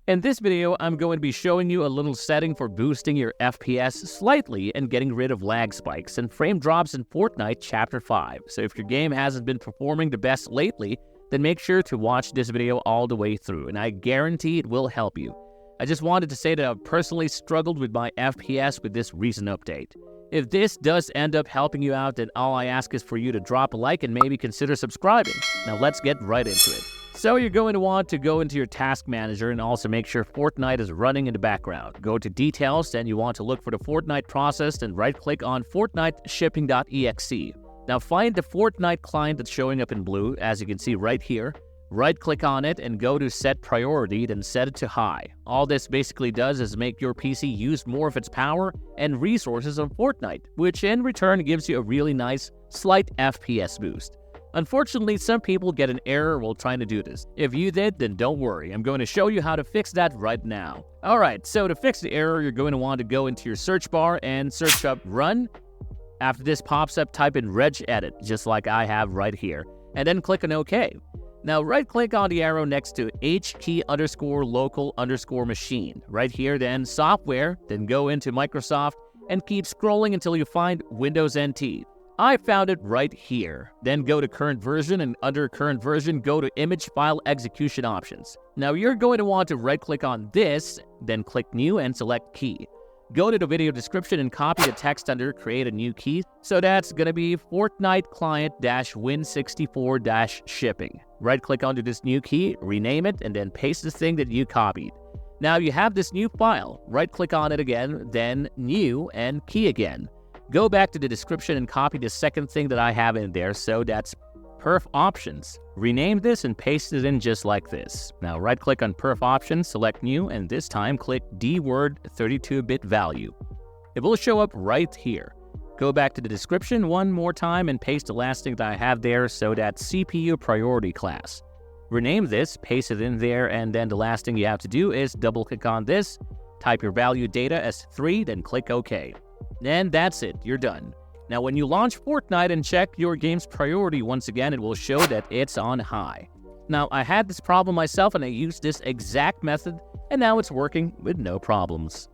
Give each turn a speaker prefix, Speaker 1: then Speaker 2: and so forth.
Speaker 1: In this video, I'm going to be showing you a little setting for boosting your FPS slightly and getting rid of lag spikes and frame drops in Fortnite Chapter 5. So if your game hasn't been performing the best lately, then make sure to watch this video all the way through, and I guarantee it will help you. I just wanted to say that I've personally struggled with my FPS with this recent update. If this does end up helping you out, then all I ask is for you to drop a like and maybe consider subscribing. Now let's get right into it. So you're going to want to go into your task manager and also make sure Fortnite is running in the background. Go to details, and you want to look for the Fortnite process and right-click on Fortnite shipping.exe. Now find the Fortnite client that's showing up in blue, as you can see right here. Right-click on it and go to Set Priority, then set it to High. All this basically does is make your PC use more of its power and resources on Fortnite, which in return gives you a really nice, slight FPS boost. Unfortunately, some people get an error while trying to do this. If you did, then don't worry. I'm going to show you how to fix that right now. Alright, so to fix the error, you're going to want to go into your search bar and search up Run. After this pops up, type in regedit, just like I have right here, and then click on OK. Now right-click on the arrow next to HKey_local_machine. Right here, then Software, then go into Microsoft, and keep scrolling until you find Windows NT. I found it right here. Then go to Current Version, and under Current Version, go to Image File Execution Options. Now you're going to want to right-click on this, then click New and select Key. Go to the video description and copy the text under Create a New Key. So that's going to be Fortnite Client-Win64-Shipping. Right-click onto this new key, rename it, and then paste the thing that you copied. Now you have this new file. Right-click on it again, then New and Key again. Go back to the description and copy the second thing that I have in there, so that's PerfOptions. Rename this and paste it in just like this. Now right-click on PerfOptions, select New, and this time click DWORD 32-bit value. It will show up right here. Go back to the description one more time and paste the last thing that I have there, so that's CpuPriorityClass. Rename this, paste it in there, and then the last thing you have to do is double-click on this, type your value data as 3, then click OK. And that's it, you're done. Now when you launch Fortnite and check your game's priority once again, it will show that it's on high. Now I had this problem myself and I used this exact method, and now it's working with no problems.